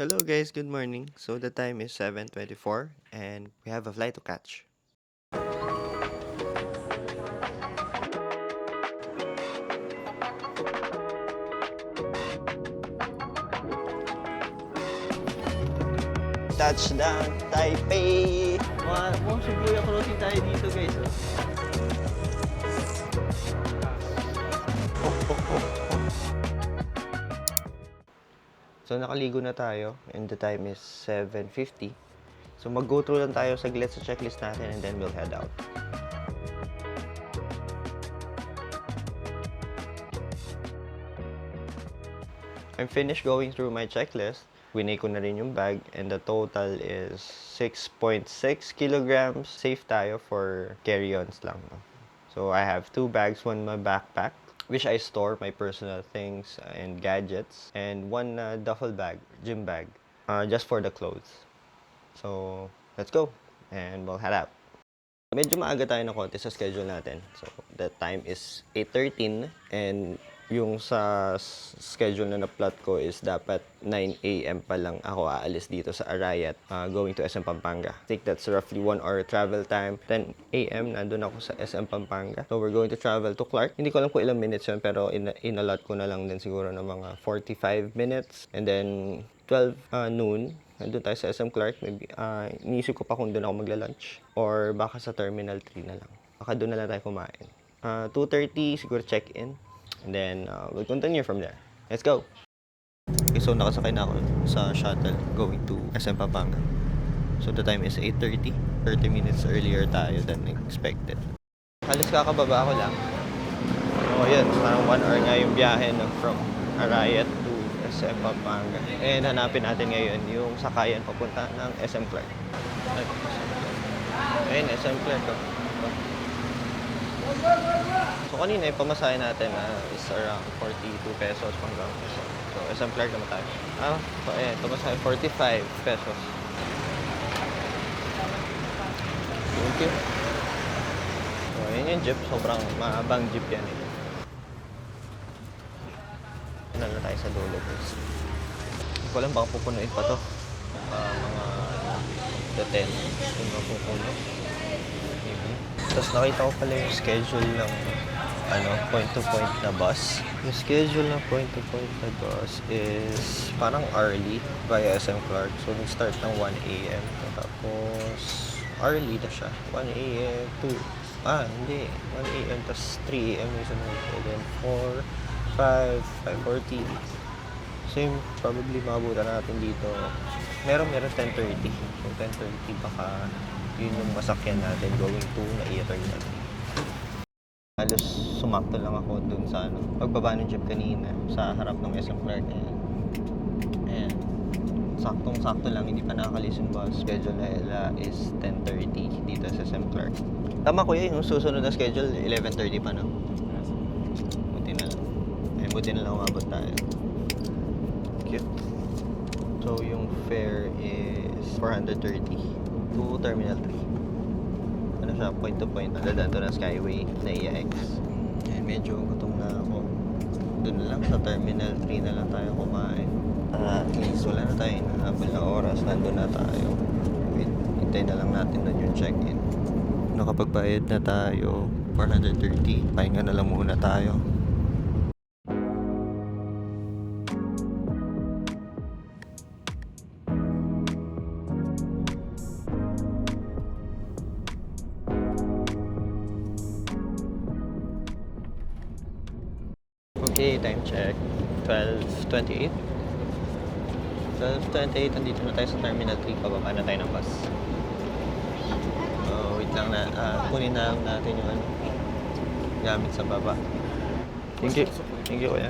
Hello guys, good morning. So the time is 7:24 and we have a flight to catch. Touchdown, Taipei! Mukhang Shibuya crossing tayo dito guys. Oh. So nakaligo na tayo and the time is 7:50. So mag-go through lang tayo saglit sa checklist natin and then we'll head out. I'm finished going through my checklist. Winay ko na rin yung bag and the total is 6.6 kilograms. Safe tayo for carry-ons lang. No? So I have 2 bags, one in my backpack, which I store my personal things and gadgets, and one duffel bag, gym bag, just for the clothes. So let's go and we'll head out. Medyo maaga tayo ng konti sa schedule natin. So, the time is 8:13 and yung sa schedule na na-plot ko is dapat 9 a.m. pa lang ako aalis dito sa Arayat going to SM Pampanga. I think that's roughly 1 hour travel time. 10 a.m. nandun ako sa SM Pampanga. So, we're going to travel to Clark. Hindi ko alam kung ilang minutes yun pero inalot ko na lang din siguro ng mga 45 minutes. And then, 12 noon, nandun tayo sa SM Clark. Maybe, iniisip ko pa kung doon ako magla-lunch. Or baka sa Terminal 3 na lang. Baka doon na lang tayo kumain. 2:30 siguro check-in. And then, we'll continue from there. Let's go! Okay, so nakasakay na ako sa shuttle going to SM Pampanga. So the time is 8:30. 30 minutes earlier tayo than expected. Halos kakababa ko lang. So yun, parang 1 hour nga yung biyahe from Arayat to SM Pampanga. And hanapin natin ngayon yung sakayan papunta ng SM Clark. Ayun, SM Clark. So kanina yung pamasahe natin is around 42 pesos hanggang peso. So SM Clark naman tayo. So ayan, pamasahe 45 pesos. Thank you. So ayan yung jeep, sobrang mahabang jeep yan eh. Ano na tayo sa dulo guys. Hindi ko alam baka pupunuin pa to. Mga the 10 kung mapupuno. Maybe. Tapos nakita ko pala yung schedule ng point-to-point na bus. Yung schedule ng point-to-point na bus is parang early via SM Clark. So, nag-start ng 1 a.m. Tapos, early na siya. 1 a.m. to, hindi. 1 a.m. tapos 3 a.m. yung sunod. And then 4, 5, 5:40. Same, probably makabutan natin dito. Meron 10:30. So, 10:30 baka yun yung masakyan natin going to Naiya Terminal. Halos sumakto lang ako dun sa pagbaba ng jeep kanina sa harap ng SM Clark. Ayan. Saktong-sakto lang, hindi pa nakakalis yung bus. Schedule nila is 10:30 dito sa SM Clark. Tama ko yung susunod na schedule, 11:30 pa, no? Buti na lang. Buti na lang umabot tayo. Cute. So, yung fare is 430 to Terminal 3. Ano siya, point to point. Dadaan to na Skyway, Naiya X. Ayan, medyo gutom na ako. Doon na lang sa Terminal 3 na lang tayo kumain. At least wala na tayo inahabol na oras. Nandun na tayo. Wait, hintay na lang natin doon yung check-in. Nakapagbayad na tayo. 430. Pahinga na lang muna tayo. Okay, time check. 12:28. 12:28, nandito na tayo sa Terminal 3. Pababa na tayo ng bus. Wait lang na. Kunin na lang natin yung gamit sa baba. Thank you. Thank you, kuya.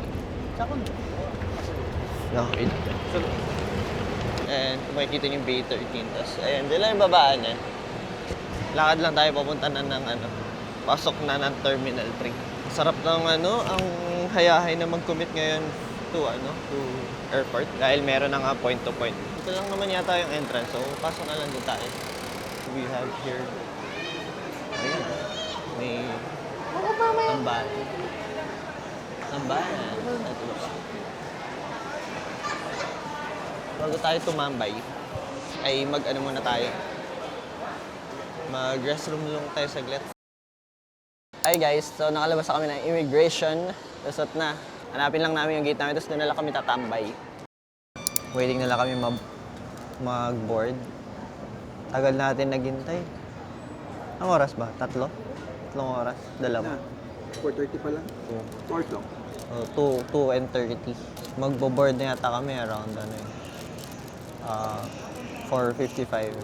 Okay. And kung makikita niyo yung Bay 13. Tapos, ayan, dila yung babaan yan. Lakad lang tayo papunta na ng pasok na ng Terminal 3. Sarap ng ang hayahay na mag-commit ngayon to airport dahil meron na nga point to point. Ito lang naman yata yung entrance. So, pasok na lang din tayo. We have here ayan, may tambahan. Tambahan. Ito ba? bago tayo tumambay, ay mag-ano muna tayo. Mag-restroom lang tayo saglit. Hi guys, so nakalabas na kami ng immigration. Lusot na. Hanapin lang namin yung gate namin, tapos doon na lang kami tatambay. Waiting na lang kami mag-board. Tagal natin naghintay. Ang oras ba? 3? 3 oras? 2? 4:30 pa lang. 4 o'clock. 2 and 30. Magbo-board na yata kami around 4:55.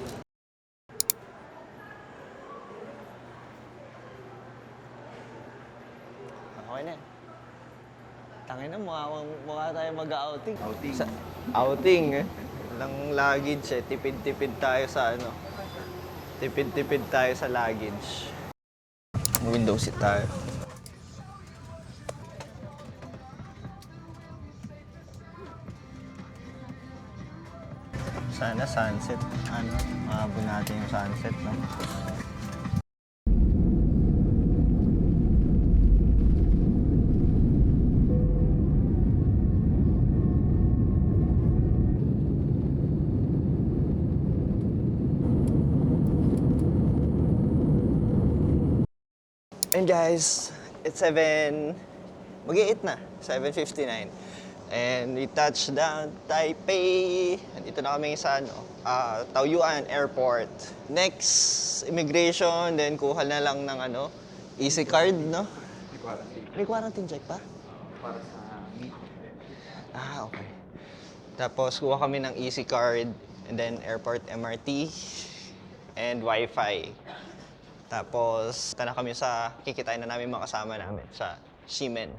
Okay na. Tangin na, mukha tayo mag-outing. Outing. Outing eh. Walang luggage eh. Tipid-tipid tayo sa ano. Tipid-tipid tayo sa luggage. Window seat tayo. Sana sunset. Ano? Mahabol natin yung sunset, no? And guys, it's 7... Mag-8 na. 7:59. And we touched down Taipei. Dito na kami sa Taoyuan Airport. Next, immigration. Then kuha na lang ng Easy card, no? May quarantine. May quarantine check pa? Para sa meet. Okay. Tapos kuha kami ng Easy card. And then airport MRT. And Wi-Fi. Tapos, na kami sa kikitain na namin mga kasama namin sa Ximen.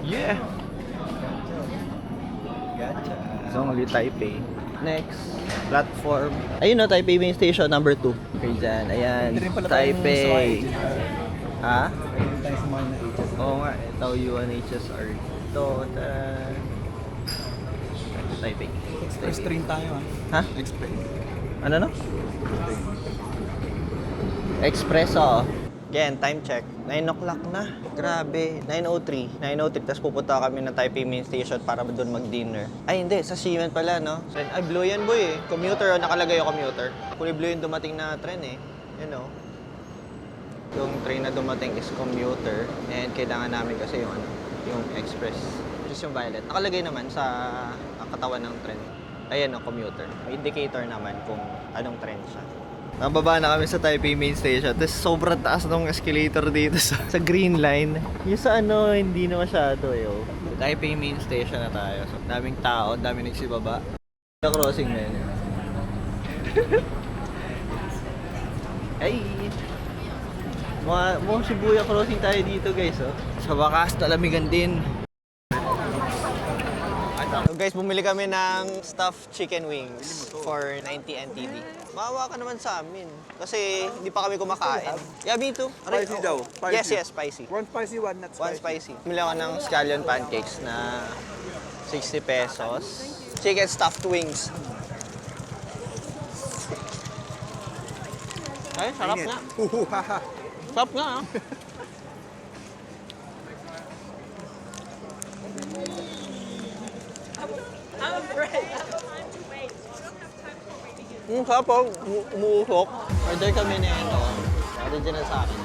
Yeah! Gotcha. Zhongli, Taipei. Next, platform. Ayun no, Taipei Main Station number 2. Okay dyan, ayan. Hindi rin pala tayo Taipei. Ha? Ayun tayo sa mga na-HS. Oo nga, Taoyuan HSR. Ito, Taipei. Express train tayo Ha? Express. Ano no? Express, oh. Again, time check. 9 o'clock na. Grabe. 9:03. 9:03. Tapos pupunta kami ng Taipei Main Station para doon mag-dinner. Ay, hindi. Sa Ximen pala, no? Ay, blue yan, boy, eh. Commuter, nakalagay yung commuter. Kulay blue yung dumating na tren, eh. You know. Yung train na dumating is commuter. And kailangan namin kasi yung yung express. Which is yung violet. Nakalagay naman sa katawan ng tren. Ayan, no, commuter. May indicator naman kung anong tren siya. Nababa na kami sa Taipei Main Station. Tapos sobrang taas ng escalator dito sa Green Line. Yung sa hindi na masyado eh. Oh. Taipei Main Station na tayo. So, daming tao, daming nagsibaba. Sa crossing na yun. Ay! Mga Shibuya crossing tayo dito guys. Oh. Sa wakas, talamigan din. So guys, bumili kami ng stuffed chicken wings for 90 NTD. Maawa ka naman sa amin. Kasi hindi pa kami kumakain. Yeah, me too. Spicy daw. Spicy. Yes, spicy. One spicy, one not One spicy. Bumili ako ng scallion pancakes na 60 pesos. Chicken stuffed wings. Ay, sarap nga. Haha. Sarap nga, ah. Sarap po. Umuusok. Order kami na original sa akin.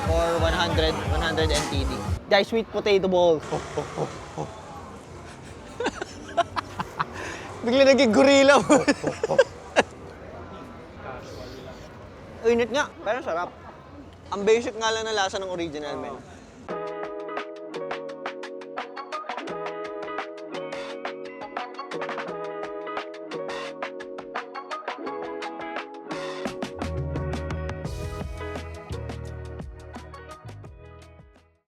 For 100 NTD. Guys, sweet potato balls. Bigla naging gorilla mo. Init nga, pero sarap. Ang basic nga lang na lasa ng original men.